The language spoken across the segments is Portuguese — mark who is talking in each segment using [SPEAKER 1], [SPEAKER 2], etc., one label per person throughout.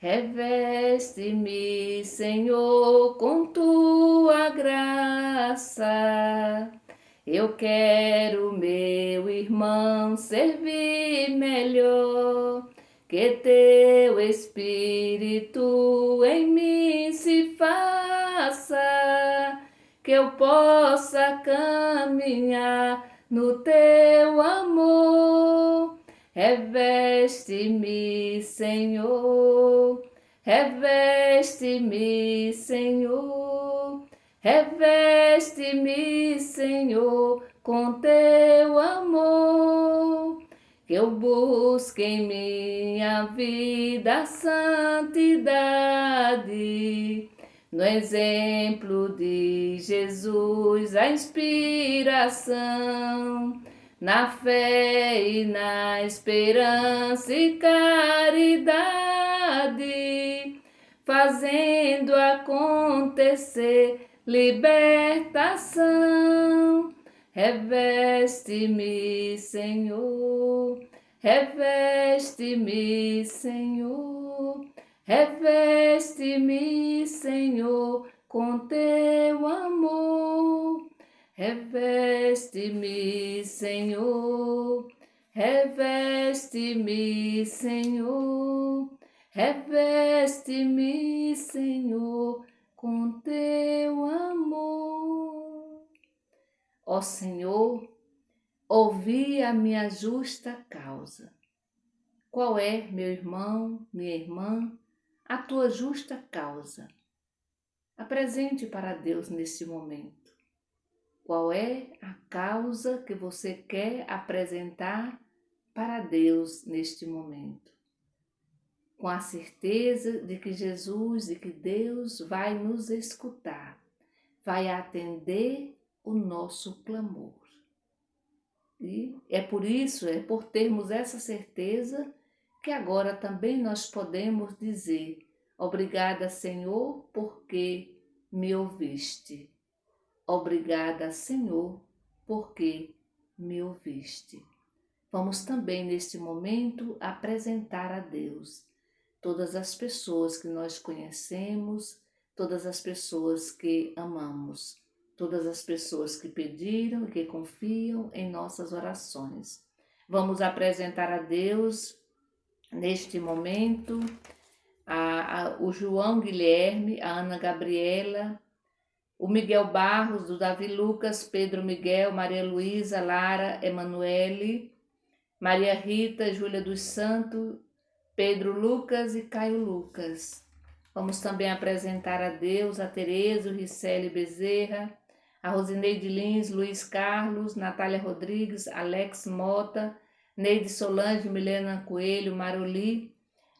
[SPEAKER 1] Reveste-me, Senhor, com tua graça. Eu quero, meu irmão, servir melhor, que teu Espírito em mim se faça, que eu possa caminhar no teu amor. Reveste-me, Senhor, reveste-me, Senhor, reveste-me, Senhor, com teu amor, que eu busque em minha vida a santidade, no exemplo de Jesus a inspiração, na fé e na esperança e caridade, fazendo acontecer libertação. Reveste-me, Senhor, reveste-me, Senhor, reveste-me, Senhor, com teu amor. Reveste-me, Senhor, reveste-me, Senhor, reveste-me, Senhor, com teu amor. Ó Senhor, ouvi a minha justa causa. Qual é, meu irmão, minha irmã, a tua justa causa? Apresente para Deus neste momento. Qual é a causa que você quer apresentar para Deus neste momento? Com a certeza de que Jesus, de que Deus vai nos escutar, vai atender o nosso clamor. E é por isso, é por termos essa certeza, que agora também nós podemos dizer: obrigada, Senhor, porque me ouviste. Obrigada, Senhor, porque me ouviste. Vamos também, neste momento, apresentar a Deus todas as pessoas que nós conhecemos, todas as pessoas que amamos, todas as pessoas que pediram e que confiam em nossas orações. Vamos apresentar a Deus, neste momento, o João Guilherme, a Ana Gabriela, o Miguel Barros, o Davi Lucas, Pedro Miguel, Maria Luísa, Lara, Emanuele, Maria Rita, Júlia dos Santos, Pedro Lucas e Caio Lucas. Vamos também apresentar a Deus a Tereza, o Ricelli Bezerra, a Rosineide Lins, Luiz Carlos, Natália Rodrigues, Alex Mota, Neide Solange, Milena Coelho, Maroli,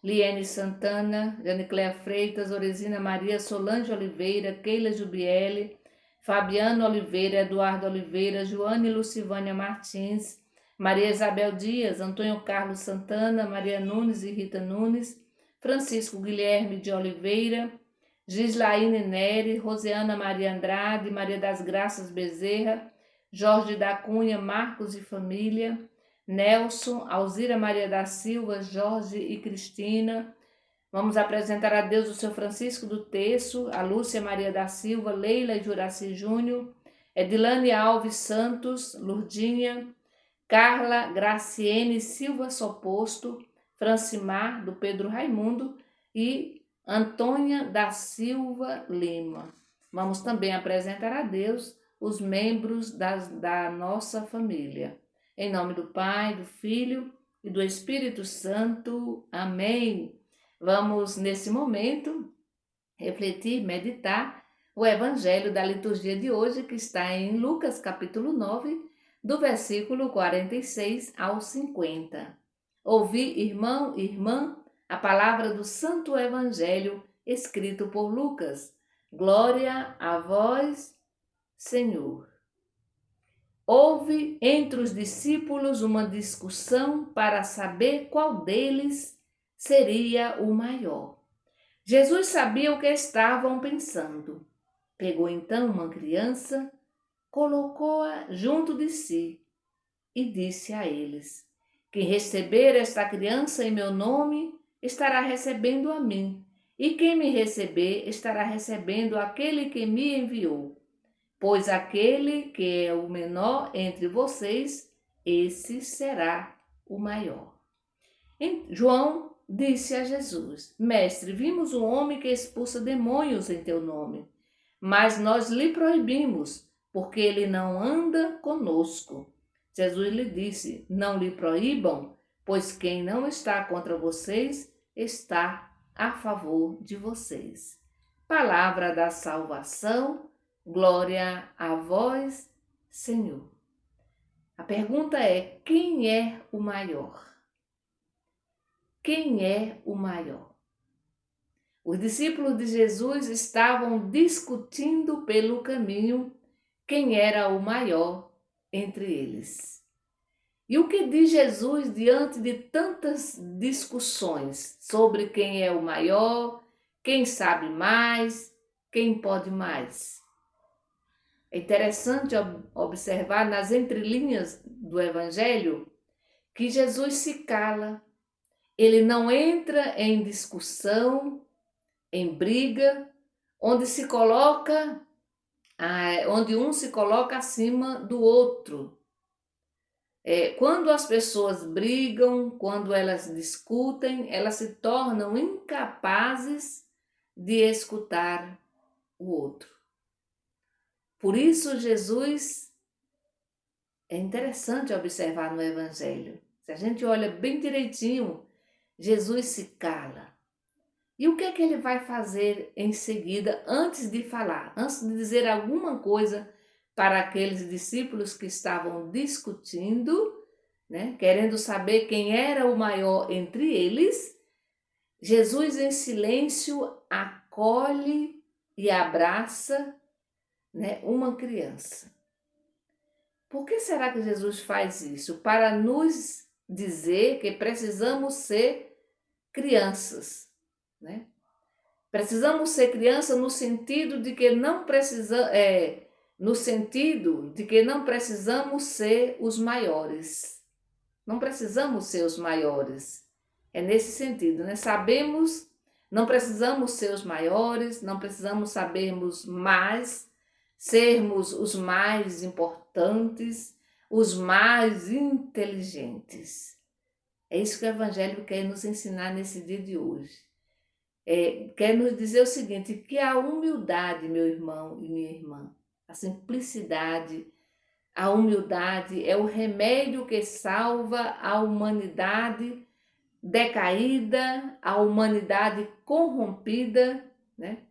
[SPEAKER 1] Liene Santana, Janicléa Freitas, Oresina Maria, Solange Oliveira, Keila Jubiele, Fabiano Oliveira, Eduardo Oliveira, Joane Lucivânia Martins, Maria Isabel Dias, Antônio Carlos Santana, Maria Nunes e Rita Nunes, Francisco Guilherme de Oliveira, Gislaine Neri, Rosiana Maria Andrade, Maria das Graças Bezerra, Jorge da Cunha, Marcos e família, Nelson, Alzira Maria da Silva, Jorge e Cristina. Vamos apresentar a Deus o seu Francisco do Terço, a Lúcia Maria da Silva, Leila e Juraci Júnior, Edilane Alves Santos, Lurdinha, Carla Graciene Silva Soposto, Francimar, do Pedro Raimundo e Antônia da Silva Lima. Vamos também apresentar a Deus os membros da nossa família. Em nome do Pai, do Filho e do Espírito Santo. Amém. Vamos, nesse momento, refletir, meditar o Evangelho da liturgia de hoje, que está em Lucas capítulo 9, do versículo 46 ao 50. Ouvi, irmão e irmã, a palavra do Santo Evangelho escrito por Lucas. Glória a vós, Senhor. Houve entre os discípulos uma discussão para saber qual deles seria o maior. Jesus sabia o que estavam pensando. Pegou então uma criança, colocou-a junto de si e disse a eles: quem receber esta criança em meu nome, estará recebendo a mim, e quem me receber estará recebendo aquele que me enviou. Pois aquele que é o menor entre vocês, esse será o maior. João disse a Jesus: Mestre, vimos um homem que expulsa demônios em teu nome, mas nós lhe proibimos, porque ele não anda conosco. Jesus lhe disse: Não lhe proíbam, pois quem não está contra vocês está a favor de vocês. Palavra da salvação, glória a vós, Senhor. A pergunta é: quem é o maior? Quem é o maior? Os discípulos de Jesus estavam discutindo pelo caminho quem era o maior entre eles. E o que diz Jesus diante de tantas discussões sobre quem é o maior, quem sabe mais, quem pode mais? É interessante observar nas entrelinhas do Evangelho que Jesus se cala. Ele não entra em discussão, em briga, onde um se coloca acima do outro. Quando as pessoas brigam, quando elas discutem, elas se tornam incapazes de escutar o outro. Por isso, Jesus é interessante observar no Evangelho. Se a gente olha bem direitinho, Jesus se cala. E o que é que ele vai fazer em seguida, antes de falar, antes de dizer alguma coisa para aqueles discípulos que estavam discutindo, né, querendo saber quem era o maior entre eles? Jesus, em silêncio, acolhe e abraça, né, uma criança. Por que será que Jesus faz isso? Para nos dizer que precisamos ser crianças, né? Precisamos ser criança no sentido de que não precisamos ser os maiores. Não precisamos ser os maiores. É nesse sentido, né? Não precisamos ser os maiores, não precisamos sabermos mais, sermos os mais importantes, os mais inteligentes. É isso que o Evangelho quer nos ensinar nesse dia de hoje. Quer nos dizer o seguinte, que a humildade, meu irmão e minha irmã, a simplicidade, a humildade é o remédio que salva a humanidade decaída, a humanidade corrompida, né?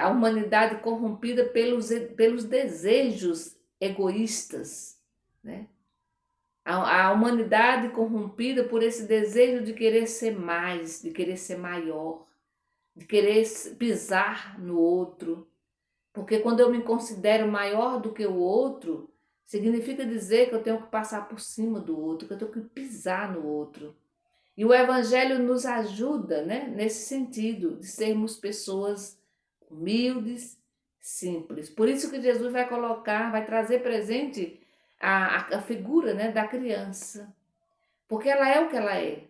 [SPEAKER 1] A humanidade corrompida pelos desejos egoístas, né? A humanidade corrompida por esse desejo de querer ser mais, de querer ser maior, de querer pisar no outro. Porque quando eu me considero maior do que o outro, significa dizer que eu tenho que passar por cima do outro, que eu tenho que pisar no outro. E o Evangelho nos ajuda, né, nesse sentido, de sermos pessoas humildes, simples. Por isso que Jesus vai trazer presente a figura, né, da criança. Porque ela é o que ela é.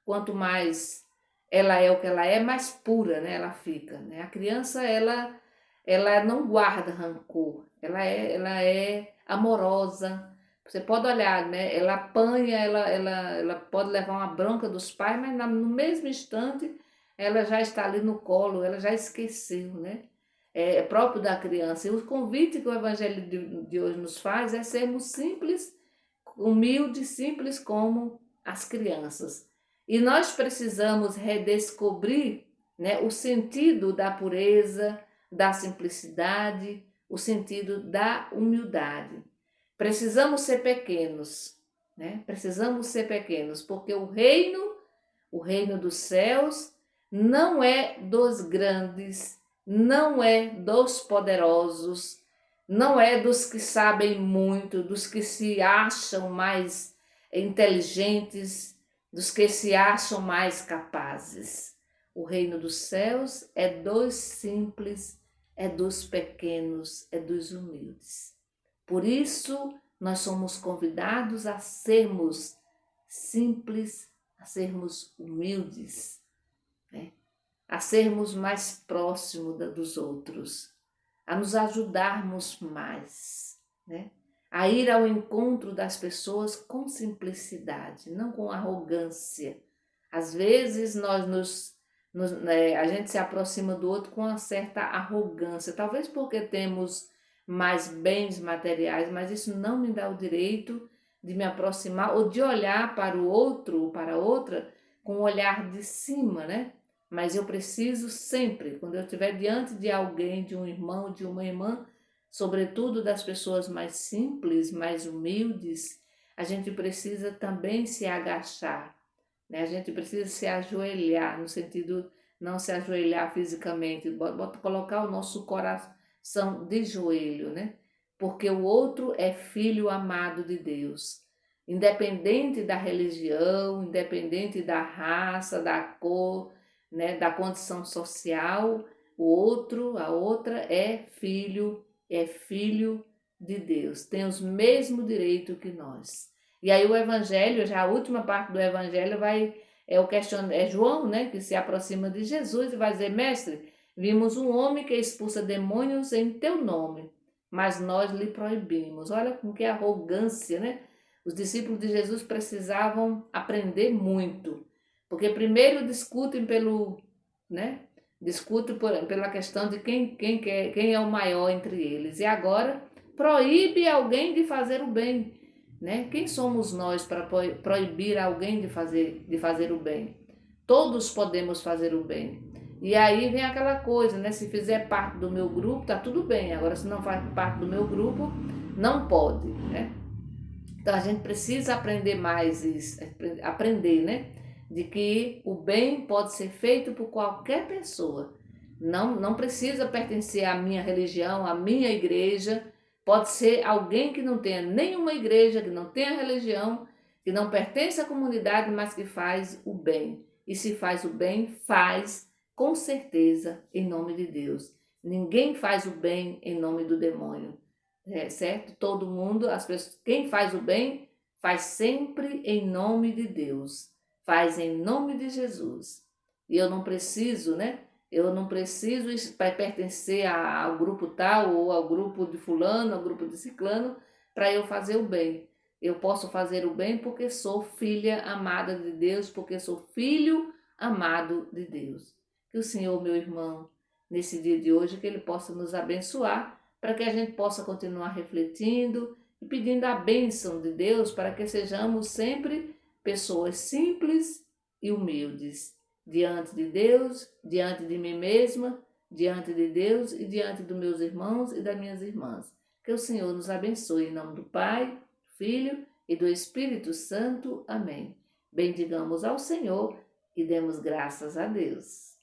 [SPEAKER 1] Quanto mais ela é o que ela é, mais pura, né, ela fica. Né? A criança, ela não guarda rancor. Ela é amorosa. Você pode olhar, né? Ela apanha, ela pode levar uma bronca dos pais, mas no mesmo instante ela já está ali no colo, ela já esqueceu, né? É próprio da criança. E o convite que o Evangelho de hoje nos faz é sermos simples, humildes, simples como as crianças. E nós precisamos redescobrir, né, o sentido da pureza, da simplicidade, o sentido da humildade. Precisamos ser pequenos, né? Precisamos ser pequenos, porque o reino dos céus, não é dos grandes, não é dos poderosos, não é dos que sabem muito, dos que se acham mais inteligentes, dos que se acham mais capazes. O reino dos céus é dos simples, é dos pequenos, é dos humildes. Por isso, nós somos convidados a sermos simples a sermos humildes, né? A sermos mais próximos dos outros, a nos ajudarmos mais, né? A ir ao encontro das pessoas com simplicidade, não com arrogância. Às vezes a gente se aproxima do outro com uma certa arrogância, talvez porque temos mais bens materiais, mas isso não me dá o direito de me aproximar ou de olhar para o outro ou para a outra com o olhar de cima, né? Mas eu preciso sempre, quando eu estiver diante de alguém, de um irmão, de uma irmã, sobretudo das pessoas mais simples, mais humildes, a gente precisa também se agachar, né? A gente precisa se ajoelhar, no sentido não se ajoelhar fisicamente, colocar o nosso coração de joelho, né? Porque o outro é filho amado de Deus. Independente da religião, independente da raça, da cor, né, da condição social, o outro, a outra é filho de Deus, tem os mesmos direitos que nós. E aí o evangelho, já a última parte do evangelho é João, né, que se aproxima de Jesus e vai dizer: mestre, vimos um homem que expulsa demônios em teu nome, mas nós lhe proibimos. Olha com que arrogância, né? Os discípulos de Jesus precisavam aprender muito, porque primeiro discutem né? Discutem pela questão de quem é o maior entre eles. E agora proíbe alguém de fazer o bem, né? Quem somos nós para proibir alguém de fazer o bem? Todos podemos fazer o bem. E aí vem aquela coisa, né? Se fizer parte do meu grupo, tá tudo bem. Agora, se não faz parte do meu grupo, não pode, né? Então a gente precisa aprender mais isso, aprender, né? De que o bem pode ser feito por qualquer pessoa. Não precisa pertencer à minha religião, à minha igreja. Pode ser alguém que não tenha nenhuma igreja, que não tenha religião, que não pertence à comunidade, mas que faz o bem. E se faz o bem, faz com certeza em nome de Deus. Ninguém faz o bem em nome do demônio. Certo? Todo mundo, as pessoas, quem faz o bem, faz sempre em nome de Deus, faz em nome de Jesus. E eu não preciso, né? Eu não preciso pertencer ao grupo tal ou ao grupo de fulano, ao grupo de ciclano, para eu fazer o bem. Eu posso fazer o bem porque sou filha amada de Deus, porque sou filho amado de Deus. Que o Senhor, meu irmão, nesse dia de hoje, que Ele possa nos abençoar, para que a gente possa continuar refletindo e pedindo a bênção de Deus para que sejamos sempre pessoas simples e humildes diante de Deus, diante de mim mesma, diante de Deus e diante dos meus irmãos e das minhas irmãs. Que o Senhor nos abençoe em nome do Pai, do Filho e do Espírito Santo. Amém. Bendigamos ao Senhor e demos graças a Deus.